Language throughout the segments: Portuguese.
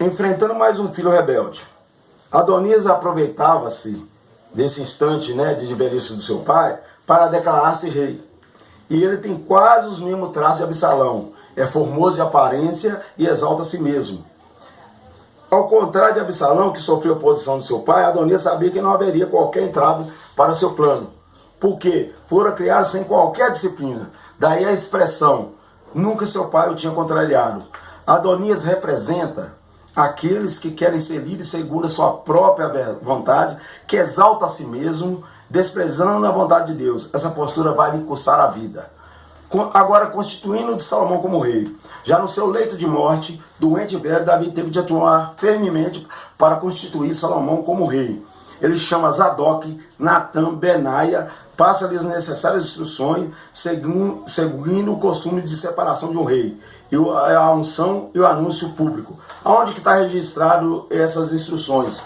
enfrentando mais um filho rebelde. Adonias aproveitava-se desse instante, de velhice do seu pai para declarar-se rei. E ele tem quase os mesmos traços de Absalão. É formoso de aparência e exalta a si mesmo. Ao contrário de Absalão, que sofreu oposição do seu pai, Adonias sabia que não haveria qualquer entrave para o seu plano. Porque fora criado sem qualquer disciplina. Daí a expressão, nunca seu pai o tinha contrariado. Adonias representa aqueles que querem ser líderes segundo a sua própria vontade, que exalta a si mesmo, desprezando a vontade de Deus. Essa postura vai lhe custar a vida. Agora, constituindo de Salomão como rei. Já no seu leito de morte, doente e velho, Davi teve de atuar firmemente para constituir Salomão como rei. Ele chama Zadok, Natã, Benaia, passa-lhes as necessárias instruções, seguindo o costume de separação de um rei, e a unção e o anúncio público. Aonde que está registrado essas instruções?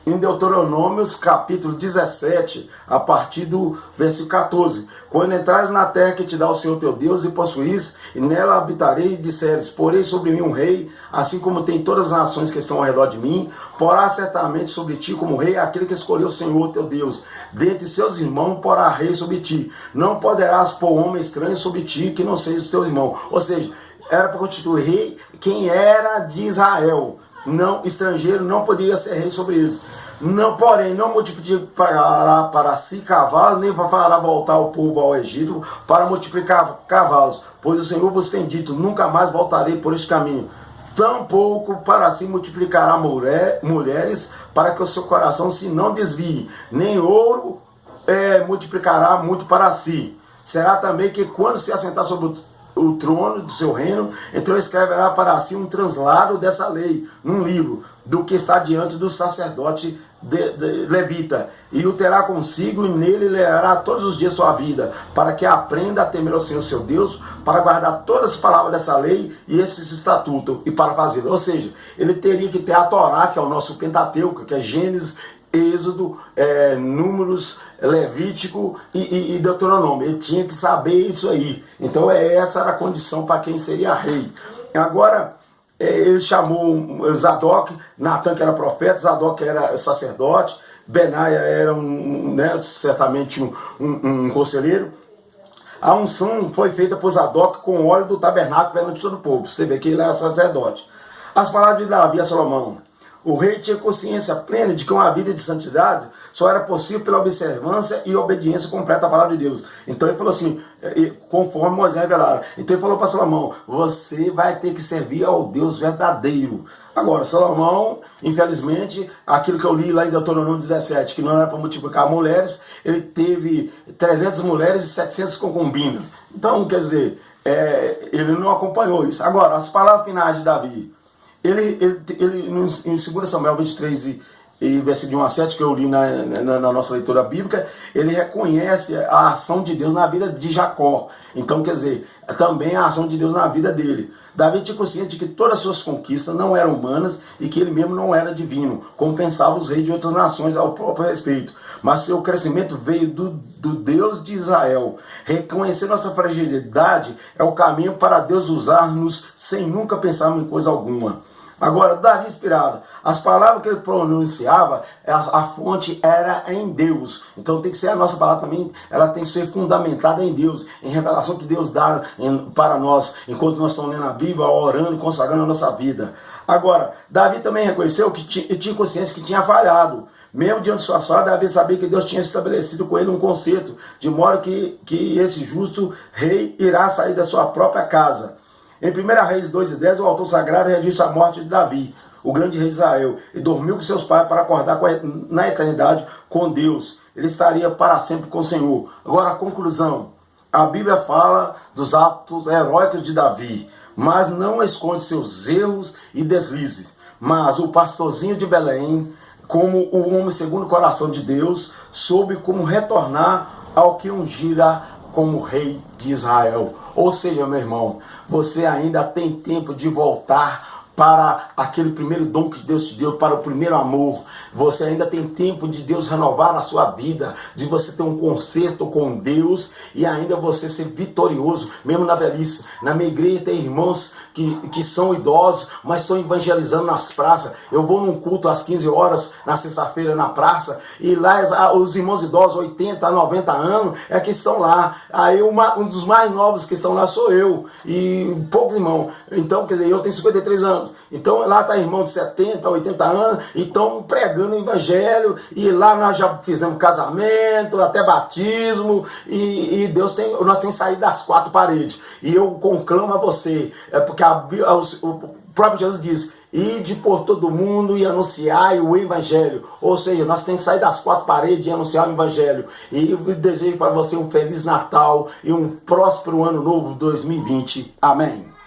Em Deuteronômios, capítulo 17, a partir do versículo 14. Quando entrares na terra que te dá o Senhor teu Deus e possuís, e nela habitarei, e disseres, porei sobre mim um rei, assim como tem todas as nações que estão ao redor de mim, porá certamente sobre ti como rei aquele que escolheu o Senhor teu Deus. Dentre seus irmãos porá rei sobre ti. Não poderás pôr homem estranho sobre ti que não seja o teu irmão. Ou seja, era para constituir rei quem era de Israel. Não, estrangeiro não poderia ser rei sobre eles. Não, porém, não multiplicará para si cavalos, nem fará voltar o povo ao Egito para multiplicar cavalos. Pois o Senhor vos tem dito, nunca mais voltarei por este caminho. Tampouco para si multiplicará mulheres, para que o seu coração se não desvie. Nem ouro multiplicará muito para si. Será também que quando se assentar sobre o trono do seu reino, então escreverá para si um translado dessa lei, num livro, do que está diante do sacerdote levita, e o terá consigo, e nele lerá todos os dias sua vida, para que aprenda a temer ao Senhor seu Deus, para guardar todas as palavras dessa lei e esses estatutos, e para fazê-lo. Ou seja, ele teria que ter a Torá, que é o nosso Pentateuco, que é Gênesis, Êxodo, Números, Levítico e Deuteronômio. Ele tinha que saber isso aí. Então essa era a condição para quem seria rei. Agora, ele chamou Zadok, Natã que era profeta, Zadok era sacerdote, Benaia era certamente um conselheiro. A unção foi feita por Zadok com óleo do tabernáculo perante todo o povo. Você vê que ele era sacerdote. As palavras de Davi a Salomão. O rei tinha consciência plena de que uma vida de santidade só era possível pela observância e obediência completa à palavra de Deus. Então ele falou assim, conforme Moisés revelaram. Então ele falou para Salomão, você vai ter que servir ao Deus verdadeiro. Agora, Salomão, infelizmente, aquilo que eu li lá em Deuteronômio 17, que não era para multiplicar mulheres, ele teve 300 mulheres e 700 concubinas. Então, quer dizer, ele não acompanhou isso. Agora, as palavras finais de Davi. Ele em 2 Samuel 23 e versículo de 1 a 7, que eu li na nossa leitura bíblica, ele reconhece a ação de Deus na vida de Jacó. Então, quer dizer, também a ação de Deus na vida dele. Davi tinha consciência de que todas as suas conquistas não eram humanas e que ele mesmo não era divino, como pensavam os reis de outras nações ao próprio respeito. Mas seu crescimento veio do Deus de Israel. Reconhecer nossa fragilidade é o caminho para Deus usar-nos sem nunca pensarmos em coisa alguma. Agora, Davi inspirado, as palavras que ele pronunciava, a fonte era em Deus. Então tem que ser a nossa palavra também, ela tem que ser fundamentada em Deus, em revelação que Deus dá para nós, enquanto nós estamos lendo a Bíblia, orando, consagrando a nossa vida. Agora, Davi também reconheceu que tinha consciência que tinha falhado. Mesmo diante de suas falhas, Davi sabia que Deus tinha estabelecido com ele um concerto, de modo que esse justo rei irá sair da sua própria casa. Em 1 Reis 2:10, o autor sagrado registra a morte de Davi, o grande rei de Israel, e dormiu com seus pais para acordar na eternidade com Deus. Ele estaria para sempre com o Senhor. Agora a conclusão. A Bíblia fala dos atos heróicos de Davi, mas não esconde seus erros e deslizes. Mas o pastorzinho de Belém, como o homem segundo o coração de Deus, soube como retornar ao que ungira como rei de Israel. Ou seja, meu irmão, você ainda tem tempo de voltar para aquele primeiro dom que Deus te deu, para o primeiro amor. Você ainda tem tempo de Deus renovar a sua vida, de você ter um concerto com Deus e ainda você ser vitorioso, mesmo na velhice. Na minha igreja tem irmãos que são idosos, mas estão evangelizando nas praças. Eu vou num culto às 15 horas, na sexta-feira, na praça, e lá os irmãos idosos, 80, 90 anos, é que estão lá. Aí um dos mais novos que estão lá sou eu, e poucos irmãos. Então, quer dizer, eu tenho 53 anos. Então lá está irmão de 70, 80 anos, e estão pregando o evangelho, e lá nós já fizemos casamento, até batismo, e nós temos saído das quatro paredes. E eu conclamo a você, porque o próprio Jesus diz: ide por todo mundo e anunciai o evangelho. Ou seja, nós temos que sair das quatro paredes e anunciar o evangelho. E eu desejo para você um feliz Natal e um próspero ano novo 2020. Amém.